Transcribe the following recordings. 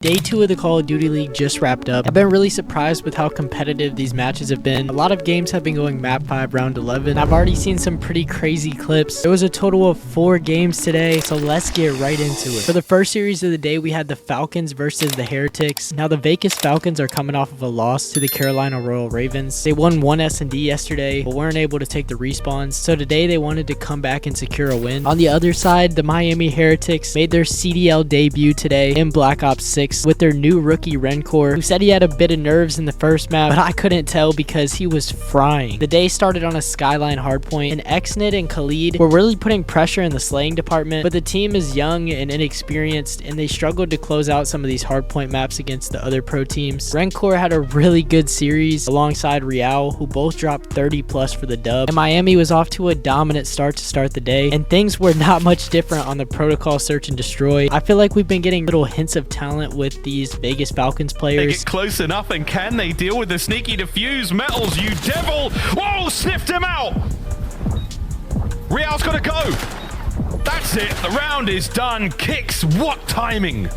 Day 2 of the Call of Duty League just wrapped up. I've been really surprised with how competitive these matches have been. A lot of games have been going map 5 round 11. I've already seen some pretty crazy clips. There was a total of 4 games today, so let's get right into it. For the first series of the day, we had the Falcons versus the Heretics. Now the Vegas Falcons are coming off of a loss to the Carolina Royal Ravens. They won one S&D yesterday, but weren't able to take the respawns. So today they wanted to come back and secure a win. On the other side, the Miami Heretics made their CDL debut today in Black Ops 6 with their new rookie ROKKR, who said he had a bit of nerves in the first map, but I couldn't tell because he was frying. The day started on a Skyline hardpoint, and Xnit and Khalid were really putting pressure in the slaying department, but the team is young and inexperienced, and they struggled to close out some of these hardpoint maps against the other pro teams. ROKKR had a really good series alongside Real, who both dropped 30 plus for the dub, and Miami was off to a dominant start to start the day, and things were not much different on the protocol search and destroy. I feel like we've been getting little hints of talent with these Vegas Falcons players. They get close enough, and can they deal with the sneaky defuse? Metals, you devil! Whoa, sniffed him out! Real's gotta go! That's it, the round is done. Kicks, what timing!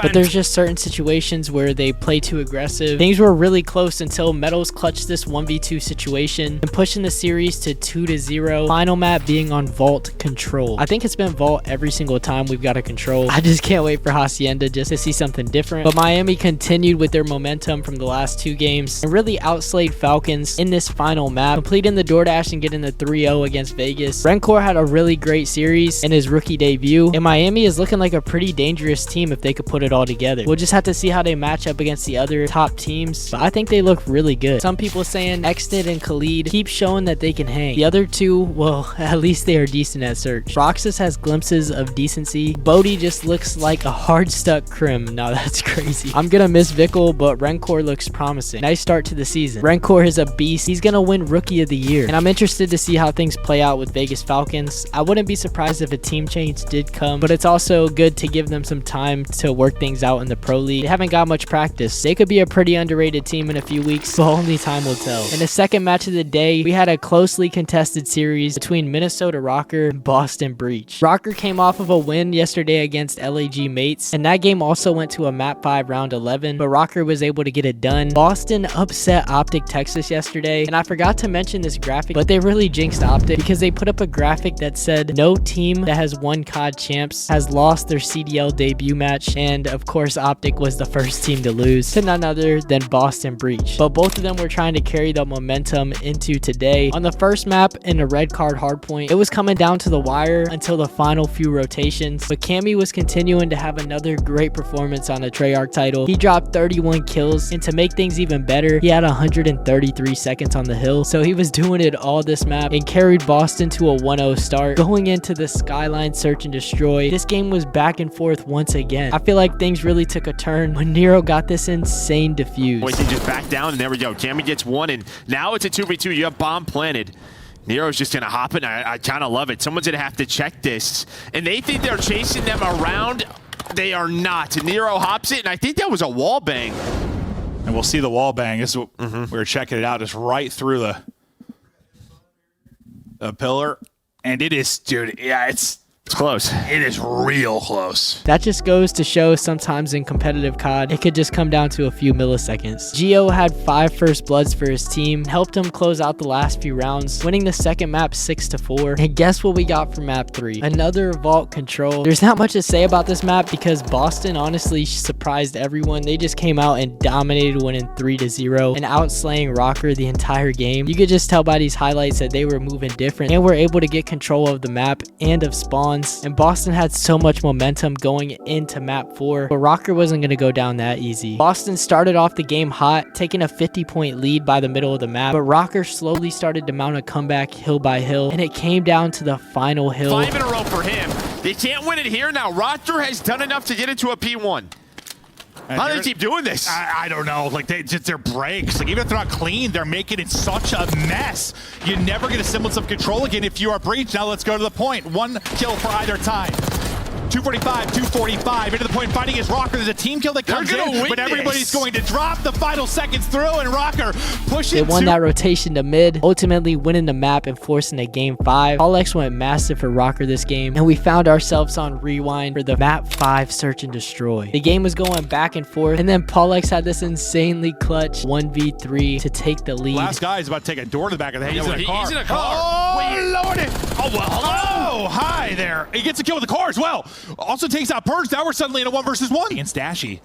But there's just certain situations where they play too aggressive. Things were really close until Metals clutched this 1v2 situation and pushing the series to 2-0. Final map being on Vault Control. I think it's been Vault every single time we've got a control. I just can't wait for Hacienda just to see something different. But Miami continued with their momentum from the last 2 games and really outslayed Falcons in this final map, completing the DoorDash and getting the 3-0 against Vegas. ROKKR had a really great series in his rookie debut, and Miami is looking like a pretty dangerous team if they could put it all together. We'll just have to see how they match up against the other top teams, but I think they look really good. Some people saying Xnit and Khalid keep showing that they can hang. The other two, well, at least they are decent at search. Roxas has glimpses of decency. Bodhi just looks like a hard stuck crim. Now that's crazy. I'm gonna miss Vickle, but ROKKR looks promising. Nice start to the season. ROKKR is a beast. He's gonna win Rookie of the Year, and I'm interested to see how things play out with Vegas Falcons. I wouldn't be surprised if a team change did come, but it's also good to give them some time to work things out in the pro league. They haven't got much practice. They could be a pretty underrated team in a few weeks, but only time will tell. In the second match of the day, we had a closely contested series between Minnesota ROKKR and Boston Breach. ROKKR came off of a win yesterday against LAG Mates, and that game also went to a map 5 round 11, but ROKKR was able to get it done. Boston upset Optic Texas yesterday, and I forgot to mention this graphic, but they really jinxed Optic because they put up a graphic that said no team that has won COD champs has lost their CDL debut match, and of course Optic was the first team to lose to none other than Boston Breach. But both of them were trying to carry the momentum into today. On the first map in the red card hardpoint, it was coming down to the wire until the final few rotations, but Cammy was continuing to have another great performance on the Treyarch title. He dropped 31 kills, and to make things even better, he had 133 seconds on the hill, so he was doing it all this map and carried Boston to a 1-0 start. Going into the Skyline search and destroy, this game was back and forth once again. I feel like things really took a turn when Nero got this insane defuse. Boys, they just back down, and there we go. Cammy gets one, and now it's a 2v2. You have bomb planted. Nero's just gonna hop in. I kind of love it. Someone's gonna have to check this, and they think they're chasing them around. They are not. Nero hops it, and I think that was a wall bang. And we'll see the wall bang. This is what we were checking it out, just right through the pillar, and it is, dude. Yeah, it's close. It is real close. That just goes to show sometimes in competitive COD, it could just come down to a few milliseconds. Gio had 5 first bloods for his team, helped him close out the last few rounds, winning the second map 6-4. And guess what we got for map 3? Another Vault Control. There's not much to say about this map because Boston honestly surprised everyone. They just came out and dominated, winning 3-0 and outslaying ROKKR the entire game. You could just tell by these highlights that they were moving different and were able to get control of the map and of spawn. And Boston had so much momentum going into map 4, but ROKKR wasn't going to go down that easy. Boston started off the game hot, taking a 50-point lead by the middle of the map, but ROKKR slowly started to mount a comeback hill by hill, and it came down to the final hill. 5 in a row for him. They can't win it here now. ROKKR has done enough to get into a P1. How do they keep doing this? I don't know. Like, their breaks. Like, even if they're not clean, they're making it such a mess. You never get a semblance of control again if you are breached. Now let's go to the point. 1 kill for either time. 245, 245, into the point, fighting his ROKKR. There's a team kill that comes in, but everybody's going to drop the final seconds through, and ROKKR pushes. They won that rotation to mid, ultimately winning the map and forcing a game 5. Paulex went massive for ROKKR this game, and we found ourselves on rewind for the map 5 search and destroy. The game was going back and forth, and then Paulex had this insanely clutch 1v3 to take the lead. Last guy is about to take a door to the back of the head. He's in a car. He's in a car. Oh, Lord. Oh, well, hello. Oh, hi there. He gets a kill with the car as well. Also takes out Purge. Now we're suddenly in a 1 versus 1 against Dashy.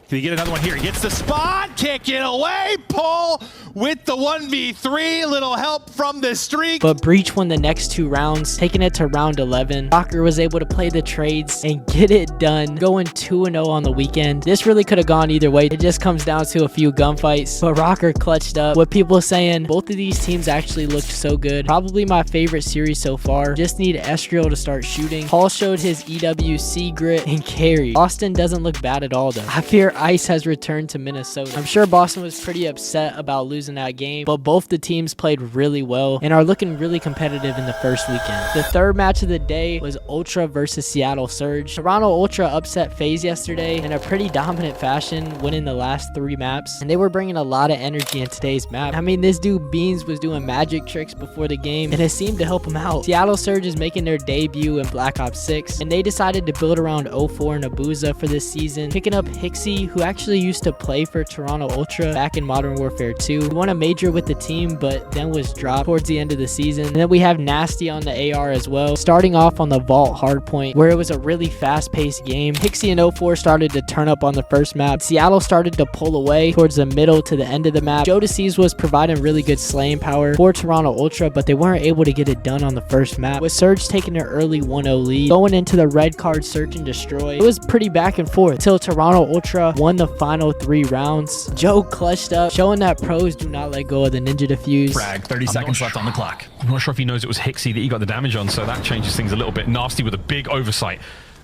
Can he get another one here? He gets the spot, kick it away, pull with the 1v3, little help from the streak. But Breach won the next 2 rounds, taking it to round 11. ROKKR was able to play the trades and get it done, going 2-0 on the weekend. This really could have gone either way. It just comes down to a few gunfights, but ROKKR clutched up. What people are saying, both of these teams actually looked so good. Probably my favorite series so far. Just need Estriel to start shooting. Paul showed his EWC grit and carry. Austin doesn't look bad at all though. I fear Ice has returned to Minnesota. I'm sure Boston was pretty upset about losing that game, but both the teams played really well and are looking really competitive in the first weekend. The third match of the day was Ultra versus Seattle Surge. Toronto Ultra upset FaZe yesterday in a pretty dominant fashion, winning the last 3 maps, and they were bringing a lot of energy in today's map. I mean, this dude Beans was doing magic tricks before the game, and it seemed to help him out. Seattle Surge is making their debut in Black Ops 6, and they decided to build around 04 and Abuza for this season, picking up Hixie, who actually used to play for Toronto Ultra back in Modern Warfare 2. He won a major with the team, but then was dropped towards the end of the season. And then we have Nasty on the AR as well, starting off on the Vault hardpoint, where it was a really fast-paced game. Hixie and 04 started to turn up on the first map. Seattle started to pull away towards the middle to the end of the map. Jodeci's was providing really good slaying power for Toronto Ultra, but they weren't able to get it done on the first map, with Surge taking an early 1-0 lead. Going into the red card search and destroy, it was pretty back and forth till Toronto Ultra won the final 3 rounds. Joe clutched up, showing that pros do not let go of the ninja defuse. Frag, 30 seconds left on the clock. I'm not sure if he knows it was Hixie that he got the damage on, so that changes things a little bit. Nasty with a big oversight.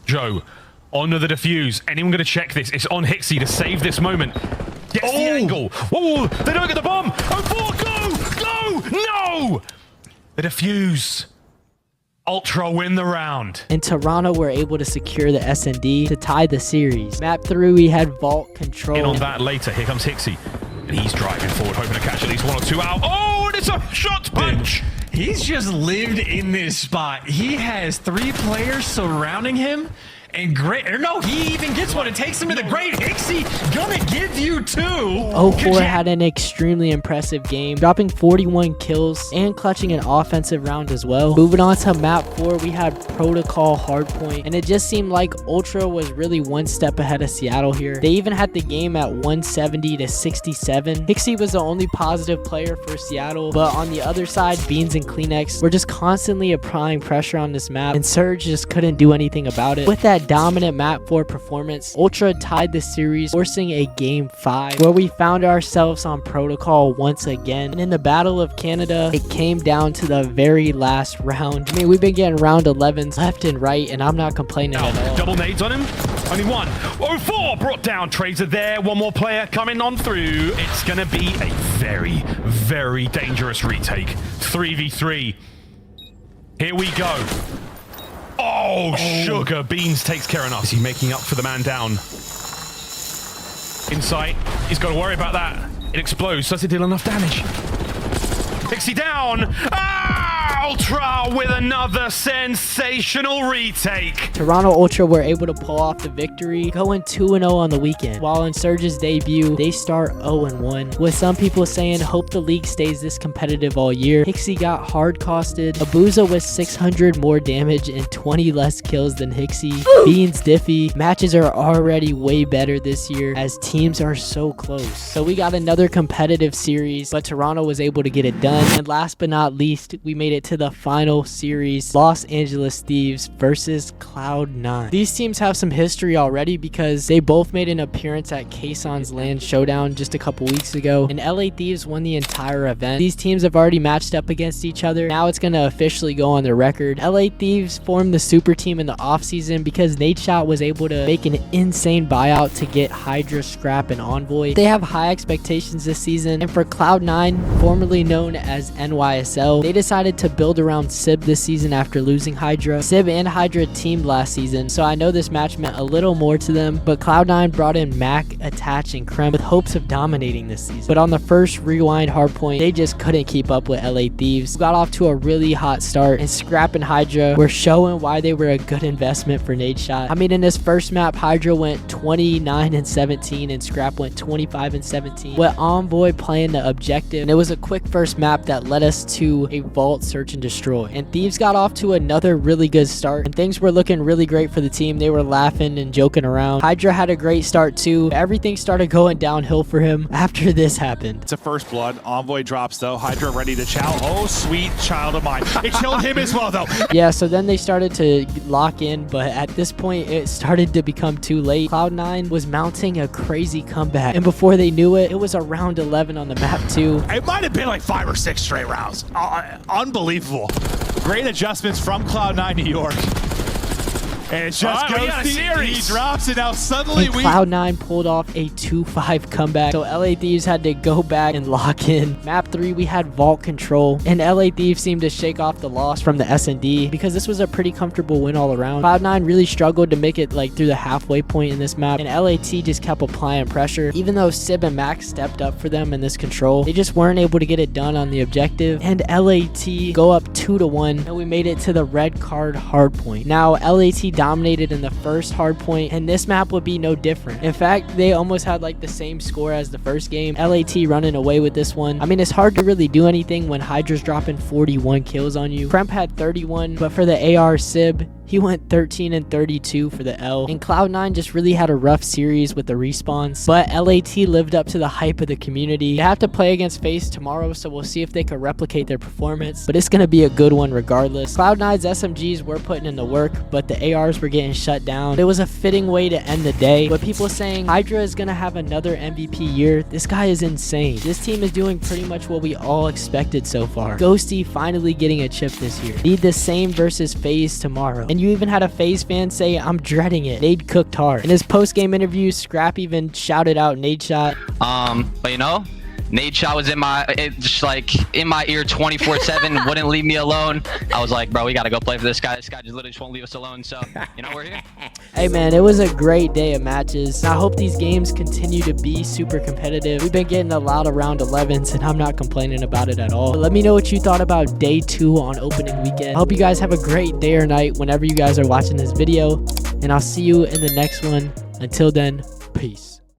Joe, onto the defuse. Anyone going to check this? It's on Hixie to save this moment. Gets the angle. Whoa, they don't get the bomb. Oh, go, no! The defuse. Ultra win the round. And Toronto were able to secure the SND to tie the series. Map 3, we had Vault control. In on that later. Here comes Hixie. And he's driving forward, hoping to catch at least 1 or 2 out. Oh, and it's a shot punch. He's just lived in this spot. He has 3 players surrounding him. And great, or no, he even gets one. It takes him to the great Hixie. Gonna give you 2. 04 had an extremely impressive game, dropping 41 kills and clutching an offensive round as well. Moving on to map 4, we had Protocol hardpoint, and it just seemed like Ultra was really 1 step ahead of Seattle here. They even had the game at 170 to 67. Hixie was the only positive player for Seattle, but on the other side, Beans and Kleenex were just constantly applying pressure on this map, and Surge just couldn't do anything about it. With that dominant map 4 performance, Ultra tied the series, forcing a game 5, where we found ourselves on Protocol once again. And in the Battle of Canada, it came down to the very last round. I mean, we've been getting round 11s left and right, and I'm not complaining at all. Double nades on him. Only 1. 04 brought down. Trades are there. 1 more player coming on through. It's going to be a very, very dangerous retake. 3v3. Here we go. Oh, sugar. Beans takes care enough. Is he making up for the man down? Insight. He's got to worry about that. It explodes. Does it deal enough damage? Hixie down. Ultra with another sensational retake. Toronto Ultra were able to pull off the victory, going 2-0 on the weekend. While in Surge's debut, they start 0-1, with some people saying hope the league stays this competitive all year. Hixie got hard costed. Abuza with 600 more damage and 20 less kills than Hixie. Beans Diffie. Matches are already way better this year as teams are so close. So we got another competitive series, but Toronto was able to get it done. And last but not least, we made it to the final series, Los Angeles Thieves versus Cloud9. These teams have some history already because they both made an appearance at Kayson's Land Showdown just a couple weeks ago, and LA Thieves won the entire event. These teams have already matched up against each other. Now it's going to officially go on the record. LA Thieves formed the super team in the offseason because Nadeshot was able to make an insane buyout to get Hydra, Scrap, and Envoy. They have high expectations this season, and for Cloud9, formerly known as NYSL, they decided to build build around Sib this season after losing Hydra. Sib and Hydra teamed last season, so I know this match meant a little more to them, but Cloud9 brought in Mac, Attach, and Krem with hopes of dominating this season. But on the first rewind hardpoint, they just couldn't keep up with LA Thieves. Got off to a really hot start, and Scrap and Hydra were showing why they were a good investment for Nadeshot. I mean, in this first map, Hydra went 29-17 and Scrap went 25-17, with Envoy playing the objective, and it was a quick first map that led us to a vault search and destroy. And Thieves got off to another really good start, and things were looking really great for the team. They were laughing and joking around. Hydra had a great start too. Everything started going downhill for him after this happened. It's a first blood. Envoy drops though. Hydra ready to chow. Oh, sweet child of mine. It killed him as well though. Yeah, so then they started to lock in, but at this point it started to become too late. Cloud9 was mounting a crazy comeback, and before they knew it, it was around 11 on the map too. It might have been like 5 or 6 straight rounds. Unbelievable. Great adjustments from Cloud9 New York. And it's just Ghosty. He drops it now. Suddenly and Cloud9 pulled off a 2-5 comeback. So LA Thieves had to go back and lock in. Map 3, we had vault control. And LA Thieves seemed to shake off the loss from the S&D because this was a pretty comfortable win all around. Cloud9 really struggled to make it like through the halfway point in this map. And LAT just kept applying pressure. Even though Sib and Max stepped up for them in this control, they just weren't able to get it done on the objective. And LAT go up 2-1. And we made it to the red card hardpoint. Now LAT dominated in the first hard point, and this map would be no different. In fact, they almost had like the same score as the first game. LAT running away with this one. I mean, it's hard to really do anything when Hydra's dropping 41 kills on you. Kremp had 31, but for the AR Sib, he went 13-32 for the L. And Cloud9 just really had a rough series with the respawns, but LAT lived up to the hype of the community. They have to play against FaZe tomorrow, so we'll see if they can replicate their performance, but it's going to be a good one regardless. Cloud9's SMGs were putting in the work, but the ARs were getting shut down. It was a fitting way to end the day, but people saying Hydra is going to have another MVP year. This guy is insane. This team is doing pretty much what we all expected so far. Ghosty finally getting a chip this year. Need the same versus FaZe tomorrow. And you even had a FaZe fan say, "I'm dreading it. Nade cooked hard." In his post-game interview, Scrap even shouted out Nadeshot. But you know, Nadeshot was in my ear 24/7, wouldn't leave me alone. I was like, bro, we gotta go play for this guy. This guy just literally just won't leave us alone. So, you know, we're here. Hey man, it was a great day of matches. I hope these games continue to be super competitive. We've been getting a lot of round 11s, and I'm not complaining about it at all. But let me know what you thought about day 2 on opening weekend. I hope you guys have a great day or night whenever you guys are watching this video, and I'll see you in the next one. Until then, peace.